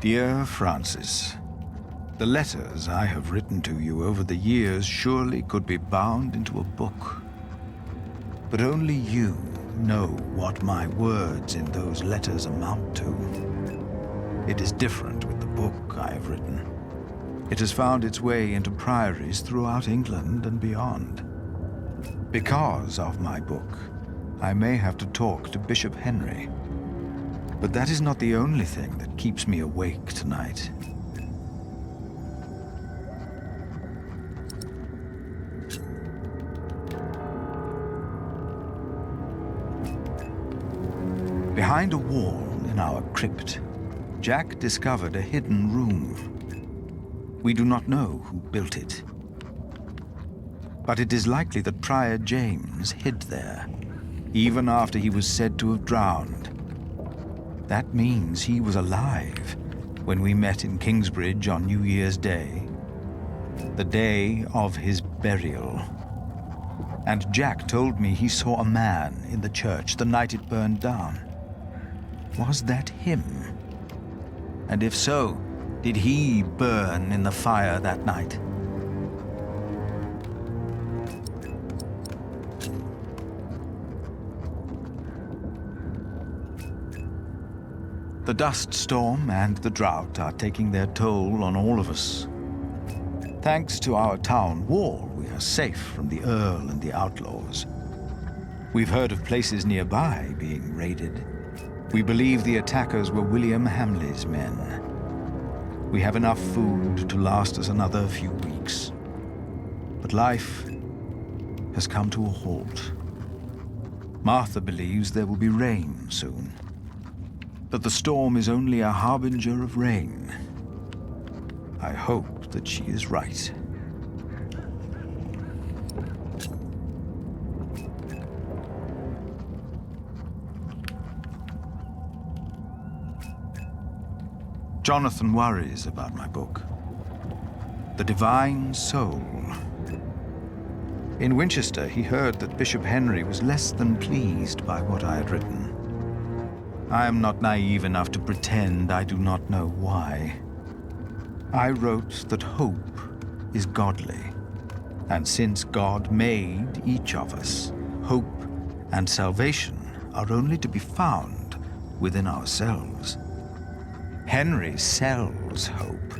Dear Francis, the letters I have written to you over the years surely could be bound into a book. But only you know what my words in those letters amount to. It is different with the book I have written. It has found its way into priories throughout England and beyond. Because of my book, I may have to talk to Bishop Henry. But that is not the only thing that keeps me awake tonight. Behind a wall in our crypt, Jack discovered a hidden room. We do not know who built it. But it is likely that Prior James hid there, even after he was said to have drowned. That means he was alive when we met in Kingsbridge on New Year's Day, the day of his burial. And Jack told me he saw a man in the church the night it burned down. Was that him? And if so, did he burn in the fire that night? The dust storm and the drought are taking their toll on all of us. Thanks to our town wall, we are safe from the Earl and the Outlaws. We've heard of places nearby being raided. We believe the attackers were William Hamley's men. We have enough food to last us another few weeks. But life has come to a halt. Martha believes there will be rain soon. But the storm is only a harbinger of rain. I hope that she is right. Jonathan worries about my book, The Divine Soul. In Winchester, he heard that Bishop Henry was less than pleased by what I had written. I am not naive enough to pretend I do not know why. I wrote that hope is godly, and since God made each of us, hope and salvation are only to be found within ourselves. Henry sells hope,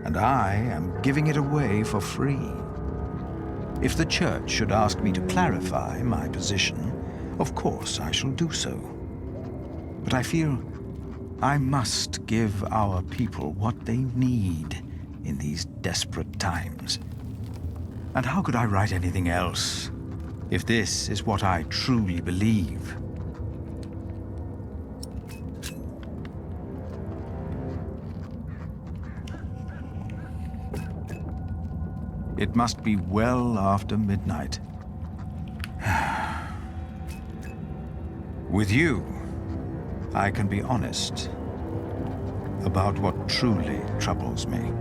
and I am giving it away for free. If the church should ask me to clarify my position, of course I shall do so. But I feel I must give our people what they need in these desperate times. And how could I write anything else if this is what I truly believe? It must be well after midnight. With you, I can be honest about what truly troubles me.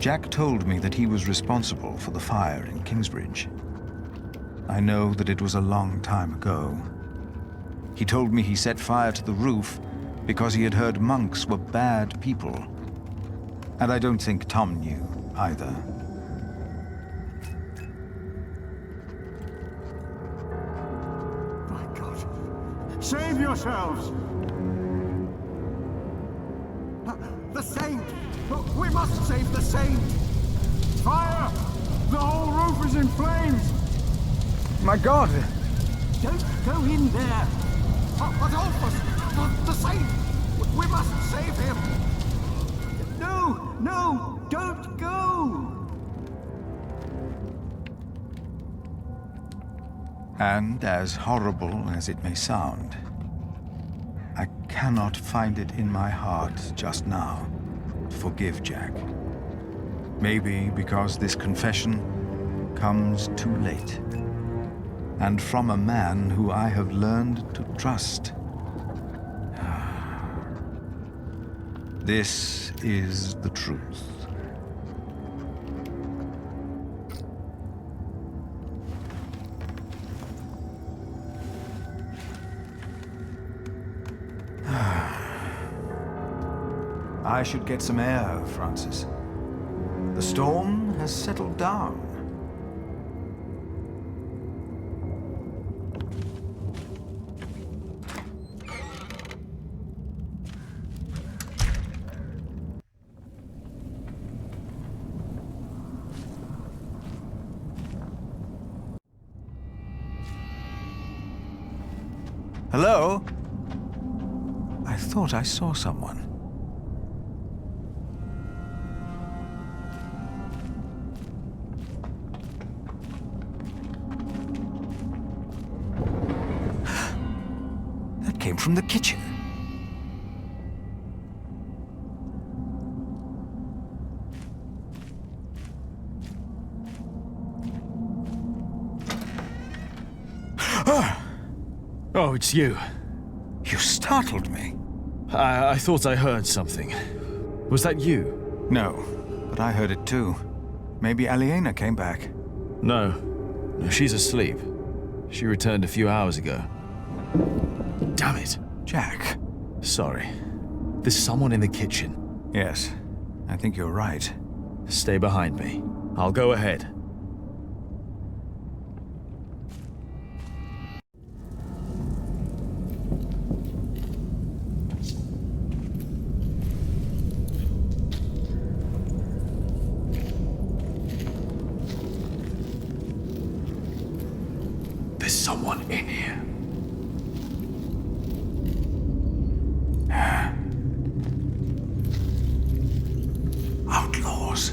Jack told me that he was responsible for the fire in Kingsbridge. I know that it was a long time ago. He told me he set fire to the roof because he had heard monks were bad people. And I don't think Tom knew either. My God. Save yourselves! The saint! We must save the saint! Fire! The whole roof is in flames! My God! Don't go in there! Adolphus! The saint! We must save him! No! No! Don't go! And as horrible as it may sound, I cannot find it in my heart just now to forgive Jack. Maybe because this confession comes too late, and from a man who I have learned to trust. This is the truth. I should get some air, Francis. The storm has settled down. Hello? I thought I saw someone. That came from the kitchen. Oh, it's you. You startled me. I thought I heard something. Was that you? No, but I heard it too. Maybe Aliena came back. No. No, she's asleep. She returned a few hours ago. Damn it. Jack. Sorry. There's someone in the kitchen. Yes, I think you're right. Stay behind me. I'll go ahead. There's someone in here. Outlaws.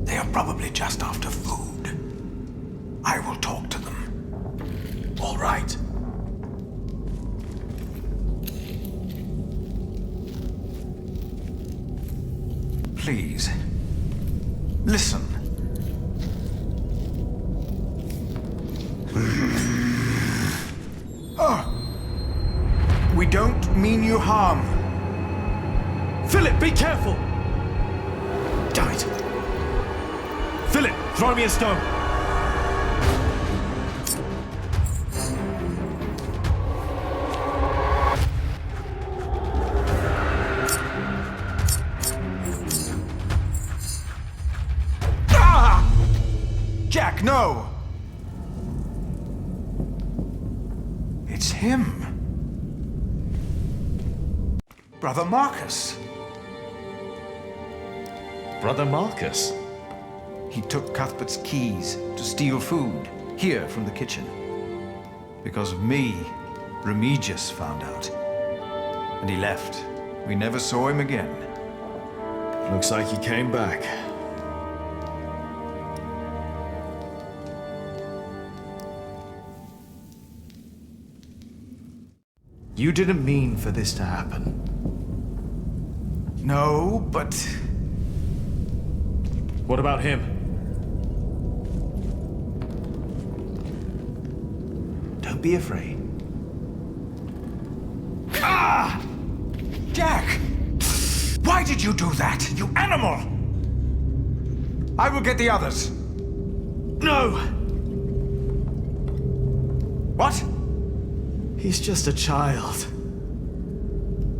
They are probably just after food. I will talk to them. All right. Please, listen. We don't mean you harm. Philip, be careful! Damn it! Philip, throw me a stone! Jack, no! It's him. Brother Marcus. Brother Marcus? He took Cuthbert's keys to steal food here from the kitchen. Because of me, Remigius found out. And he left. We never saw him again. Looks like he came back. You didn't mean for this to happen. No, but... What about him? Don't be afraid. Ah! Jack! Why did you do that, you animal? I will get the others. No! What? He's just a child.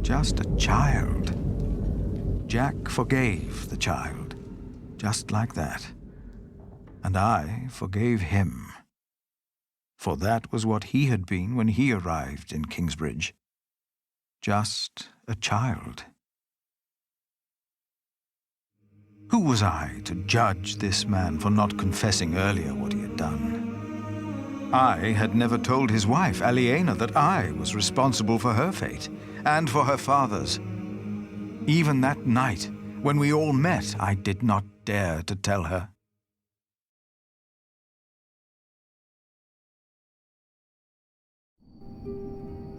Just a child. Jack forgave the child, just like that. And I forgave him. For that was what he had been when he arrived in Kingsbridge. Just a child. Who was I to judge this man for not confessing earlier what he had done? I had never told his wife, Aliena, that I was responsible for her fate, and for her father's. Even that night, when we all met, I did not dare to tell her.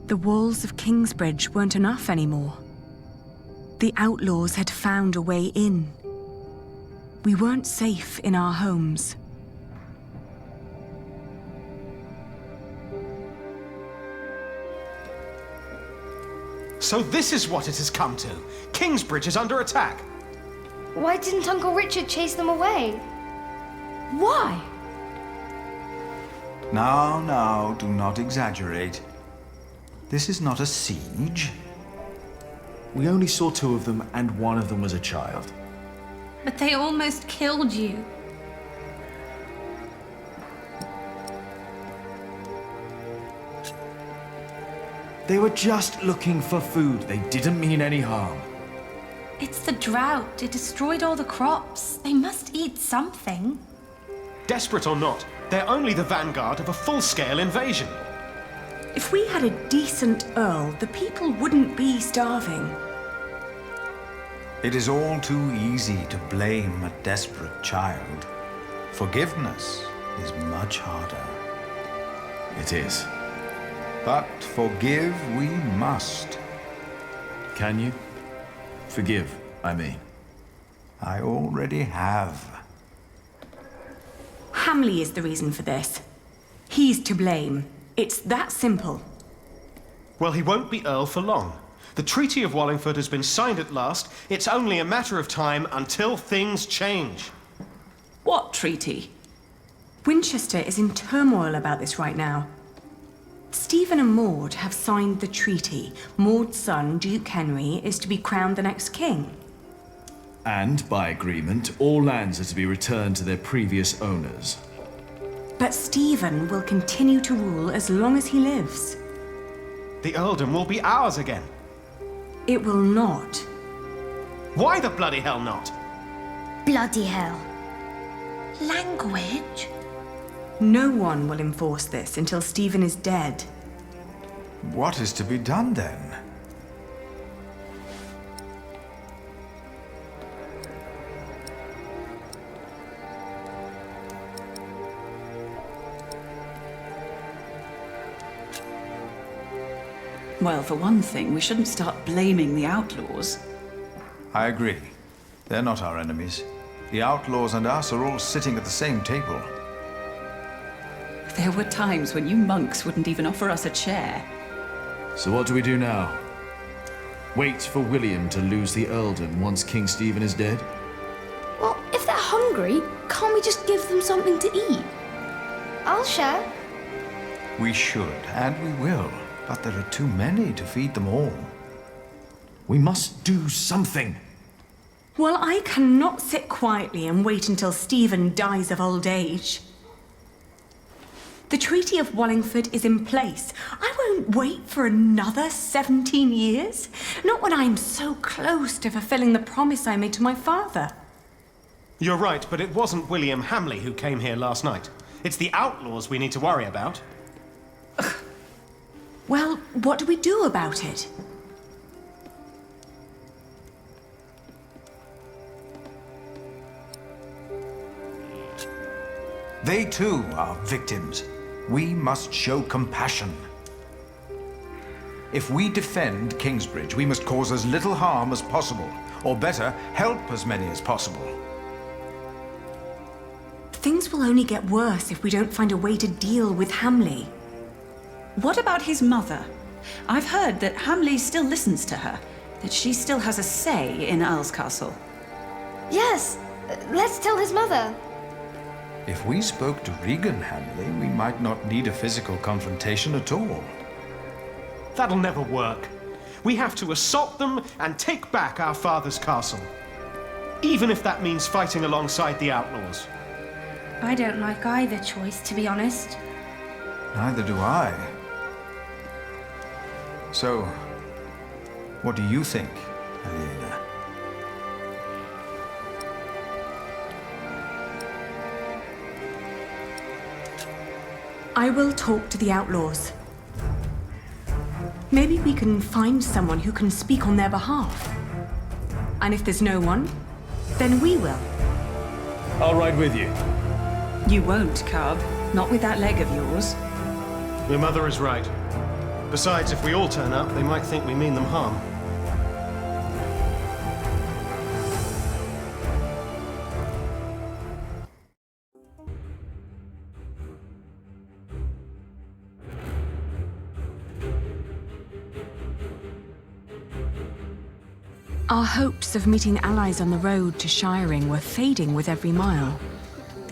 The walls of Kingsbridge weren't enough anymore. The outlaws had found a way in. We weren't safe in our homes. So this is what it has come to. Kingsbridge is under attack. Why didn't Uncle Richard chase them away? Why? Now, do not exaggerate. This is not a siege. We only saw 2 of them, and one of them was a child. But they almost killed you. They were just looking for food. They didn't mean any harm. It's the drought. It destroyed all the crops. They must eat something. Desperate or not, they're only the vanguard of a full-scale invasion. If we had a decent Earl, the people wouldn't be starving. It is all too easy to blame a desperate child. Forgiveness is much harder. It is. But forgive we must. Can you? Forgive, I mean. I already have. Hamley is the reason for this. He's to blame. It's that simple. Well, he won't be Earl for long. The Treaty of Wallingford has been signed at last. It's only a matter of time until things change. What treaty? Winchester is in turmoil about this right now. Stephen and Maud have signed the treaty. Maud's son, Duke Henry, is to be crowned the next king. And, by agreement, all lands are to be returned to their previous owners. But Stephen will continue to rule as long as he lives. The earldom will be ours again. It will not. Why the bloody hell not? Bloody hell. Language? No one will enforce this until Stephen is dead. What is to be done then? Well, for one thing, we shouldn't start blaming the Outlaws. I agree. They're not our enemies. The Outlaws and us are all sitting at the same table. There were times when you monks wouldn't even offer us a chair. So what do we do now? Wait for William to lose the earldom once King Stephen is dead? Well, if they're hungry, can't we just give them something to eat? I'll share. We should, and we will. But there are too many to feed them all. We must do something. Well, I cannot sit quietly and wait until Stephen dies of old age. The Treaty of Wallingford is in place. I won't wait for another 17 years. Not when I'm so close to fulfilling the promise I made to my father. You're right, but it wasn't William Hamley who came here last night. It's the Outlaws we need to worry about. Well, what do we do about it? They too are victims. We must show compassion. If we defend Kingsbridge, we must cause as little harm as possible, or better, help as many as possible. Things will only get worse if we don't find a way to deal with Hamley. What about his mother? I've heard that Hamley still listens to her, that she still has a say in Earl's Castle. Yes, let's tell his mother. If we spoke to Regan Hamley, we might not need a physical confrontation at all. That'll never work. We have to assault them and take back our father's castle. Even if that means fighting alongside the Outlaws. I don't like either choice, to be honest. Neither do I. So, what do you think, Aliena? I will talk to the Outlaws. Maybe we can find someone who can speak on their behalf. And if there's no one, then we will. I'll ride with you. You won't, Cub. Not with that leg of yours. Your mother is right. Besides, if we all turn up, they might think we mean them harm. Our hopes of meeting allies on the road to Shiring were fading with every mile.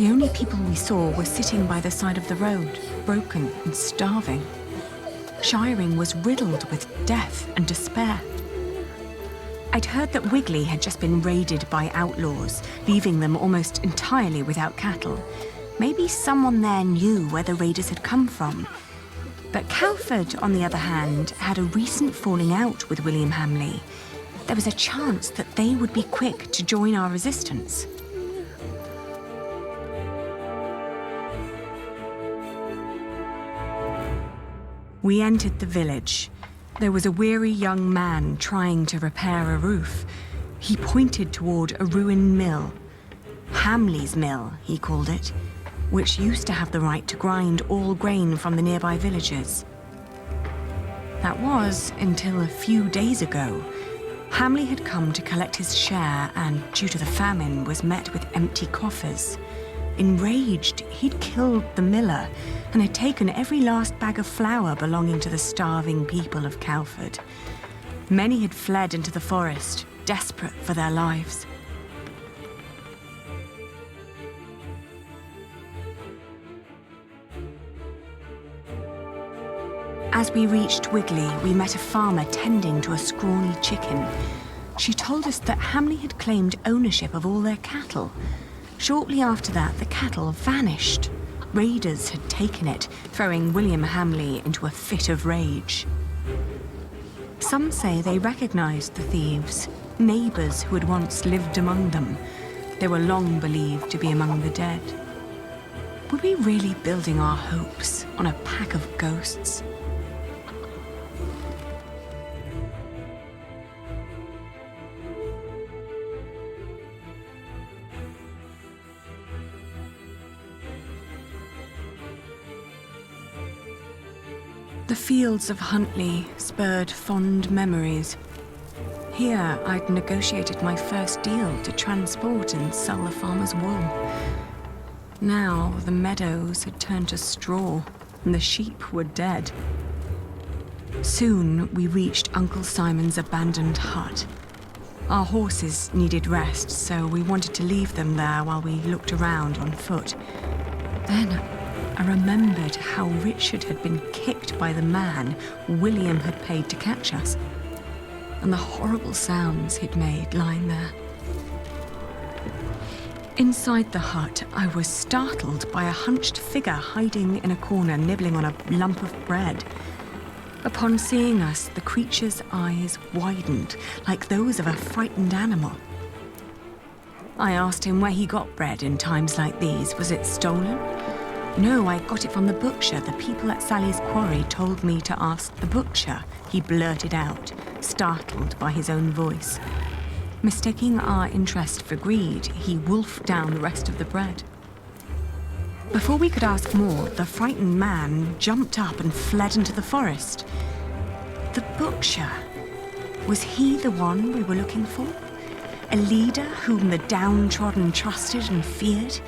The only people we saw were sitting by the side of the road, broken and starving. Shiring was riddled with death and despair. I'd heard that Wigley had just been raided by outlaws, leaving them almost entirely without cattle. Maybe someone there knew where the raiders had come from. But Calford, on the other hand, had a recent falling out with William Hamley. There was a chance that they would be quick to join our resistance. We entered the village. There was a weary young man trying to repair a roof. He pointed toward a ruined mill. Hamley's Mill, he called it, which used to have the right to grind all grain from the nearby villages. That was until a few days ago. Hamley had come to collect his share and, due to the famine, was met with empty coffers. Enraged, he'd killed the miller and had taken every last bag of flour belonging to the starving people of Calford. Many had fled into the forest, desperate for their lives. As we reached Wigley, we met a farmer tending to a scrawny chicken. She told us that Hamley had claimed ownership of all their cattle. Shortly after that, the cattle vanished. Raiders had taken it, throwing William Hamley into a fit of rage. Some say they recognized the thieves, neighbors who had once lived among them. They were long believed to be among the dead. Were we really building our hopes on a pack of ghosts? The fields of Huntley spurred fond memories. Here, I'd negotiated my first deal to transport and sell the farmer's wool. Now, the meadows had turned to straw, and the sheep were dead. Soon, we reached Uncle Simon's abandoned hut. Our horses needed rest, so we wanted to leave them there while we looked around on foot. Then, I remembered how Richard had been kicked by the man William had paid to catch us, and the horrible sounds he'd made lying there. Inside the hut, I was startled by a hunched figure hiding in a corner, nibbling on a lump of bread. Upon seeing us, the creature's eyes widened, like those of a frightened animal. I asked him where he got bread in times like these. Was it stolen? No, I got it from the butcher. The people at Sally's quarry told me to ask the butcher, he blurted out, startled by his own voice. Mistaking our interest for greed, he wolfed down the rest of the bread. Before we could ask more, the frightened man jumped up and fled into the forest. The butcher, was he the one we were looking for? A leader whom the downtrodden trusted and feared?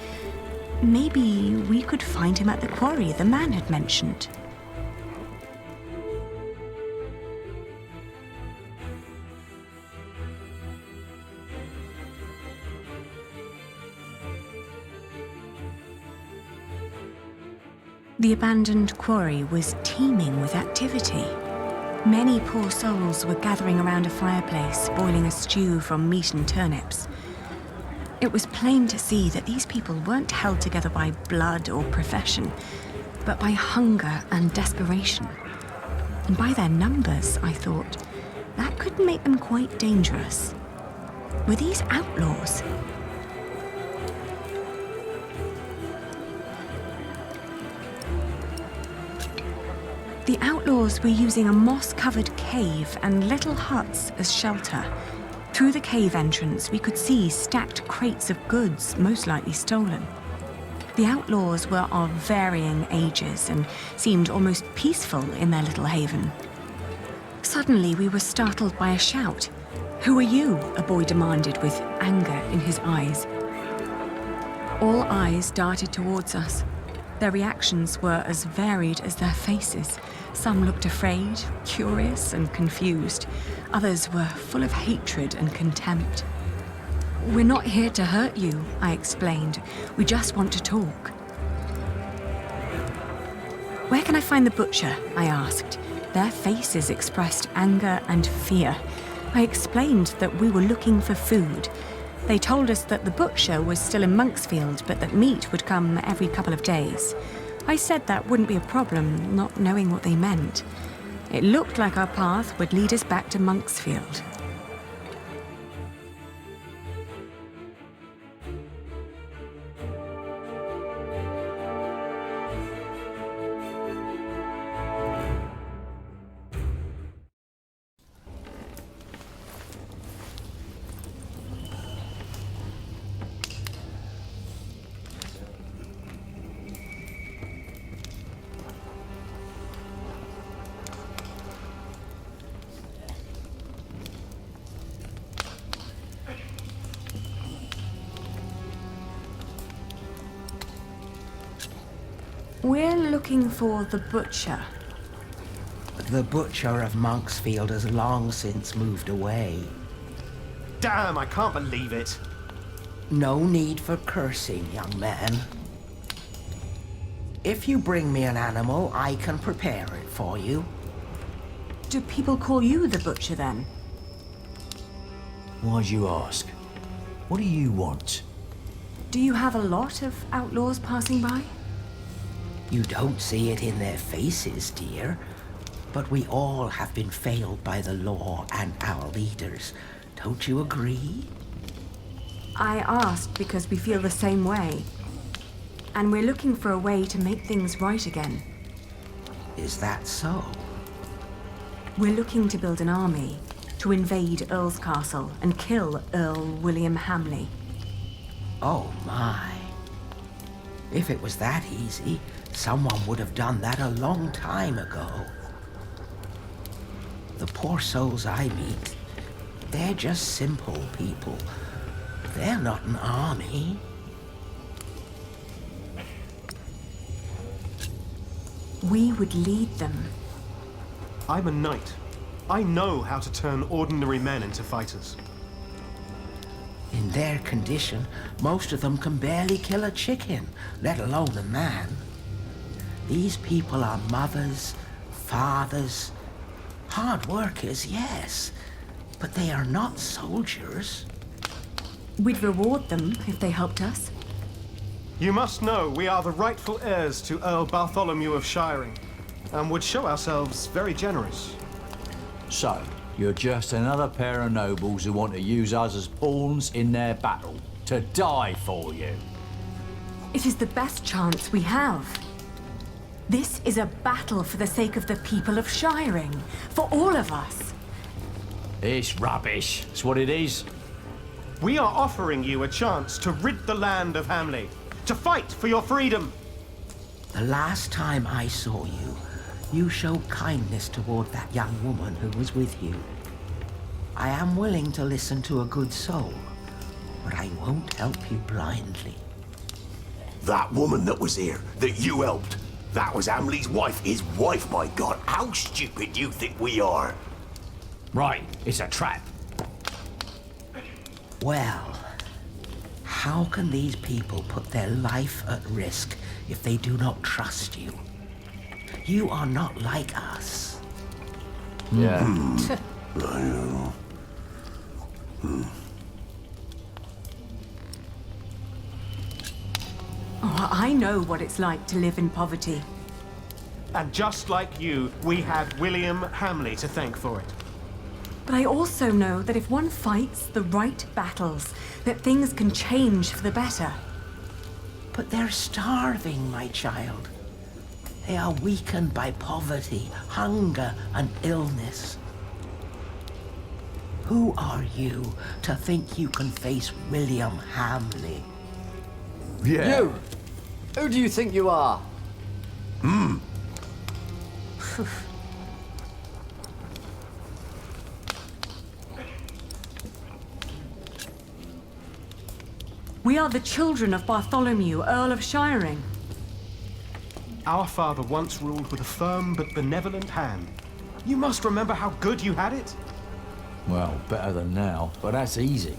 Maybe we could find him at the quarry the man had mentioned. The abandoned quarry was teeming with activity. Many poor souls were gathering around a fireplace, boiling a stew from meat and turnips. It was plain to see that these people weren't held together by blood or profession, but by hunger and desperation. And by their numbers, I thought, that could make them quite dangerous. Were these outlaws? The outlaws were using a moss-covered cave and little huts as shelter. Through the cave entrance, we could see stacked crates of goods, most likely stolen. The outlaws were of varying ages and seemed almost peaceful in their little haven. Suddenly, we were startled by a shout. "Who are you?" a boy demanded with anger in his eyes. All eyes darted towards us. Their reactions were as varied as their faces. Some looked afraid, curious, and confused. Others were full of hatred and contempt. We're not here to hurt you, I explained. We just want to talk. Where can I find the butcher? I asked. Their faces expressed anger and fear. I explained that we were looking for food. They told us that the butcher was still in Monksfield, but that meat would come every couple of days. I said that wouldn't be a problem, not knowing what they meant. It looked like our path would lead us back to Monksfield. We're looking for the butcher. The butcher of Monksfield has long since moved away. Damn, I can't believe it. No need for cursing, young man. If you bring me an animal, I can prepare it for you. Do people call you the butcher then? Why'd you ask? What do you want? Do you have a lot of outlaws passing by? You don't see it in their faces, dear. But we all have been failed by the law and our leaders. Don't you agree? I asked because we feel the same way. And we're looking for a way to make things right again. Is that so? We're looking to build an army, to invade Earl's castle and kill Earl William Hamley. Oh my. If it was that easy, someone would have done that a long time ago. The poor souls I meet, they're just simple people. They're not an army. We would lead them. I'm a knight. I know how to turn ordinary men into fighters. In their condition, most of them can barely kill a chicken, let alone a man. These people are mothers, fathers, hard workers, yes, but they are not soldiers. We'd reward them if they helped us. You must know we are the rightful heirs to Earl Bartholomew of Shiring, and would show ourselves very generous. So, you're just another pair of nobles who want to use us as pawns in their battle, to die for you. It is the best chance we have. This is a battle for the sake of the people of Shiring, for all of us. It's rubbish. It's what it is. We are offering you a chance to rid the land of Hamley, to fight for your freedom. The last time I saw you, you showed kindness toward that young woman who was with you. I am willing to listen to a good soul, but I won't help you blindly. That woman that was here, that you helped, that was Hamley's wife. His wife, my God. How stupid do you think we are? Right, it's a trap. Well, how can these people put their life at risk if they do not trust you? You are not like us. Yeah. I know. Oh, I know what it's like to live in poverty. And just like you, we had William Hamley to thank for it. But I also know that if one fights the right battles, that things can change for the better. But they're starving, my child. They are weakened by poverty, hunger, and illness. Who are you to think you can face William Hamley? Yeah. You! Who do you think you are? We are the children of Bartholomew, Earl of Shiring. Our father once ruled with a firm but benevolent hand. You must remember how good you had it. Well, better than now, but that's easy.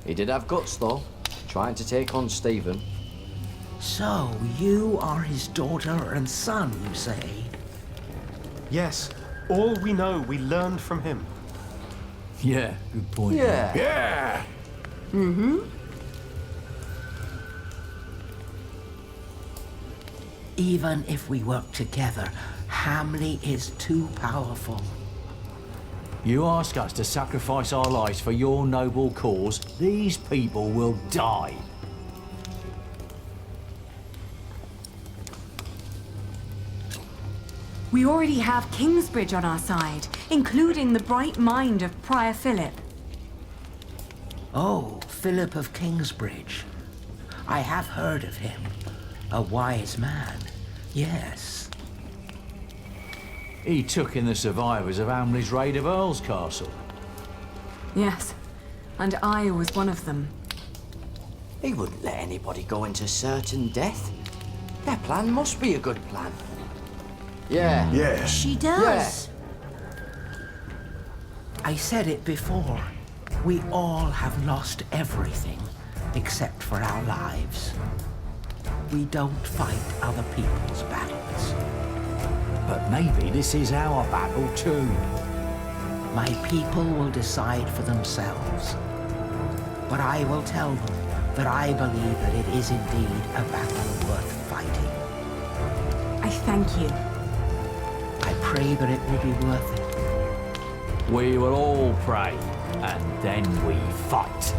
He did have guts, though, trying to take on Stephen. So, you are his daughter and son, you say? Yes, all we know we learned from him. Yeah, good point. Yeah. Yeah! Even if we work together, Hamley is too powerful. You ask us to sacrifice our lives for your noble cause, these people will die. We already have Kingsbridge on our side, including the bright mind of Prior Philip. Oh, Philip of Kingsbridge. I have heard of him. A wise man, yes. He took in the survivors of Hamley's raid of Earl's Castle. Yes, and I was one of them. He wouldn't let anybody go into certain death. Their plan must be a good plan. Yeah. Yeah. She does. I said it before. We all have lost everything, except for our lives. We don't fight other people's battles. But maybe this is our battle too. My people will decide for themselves. But I will tell them that I believe that it is indeed a battle worth fighting. I thank you. I pray that it will be worth it. We will all pray, and then we fight.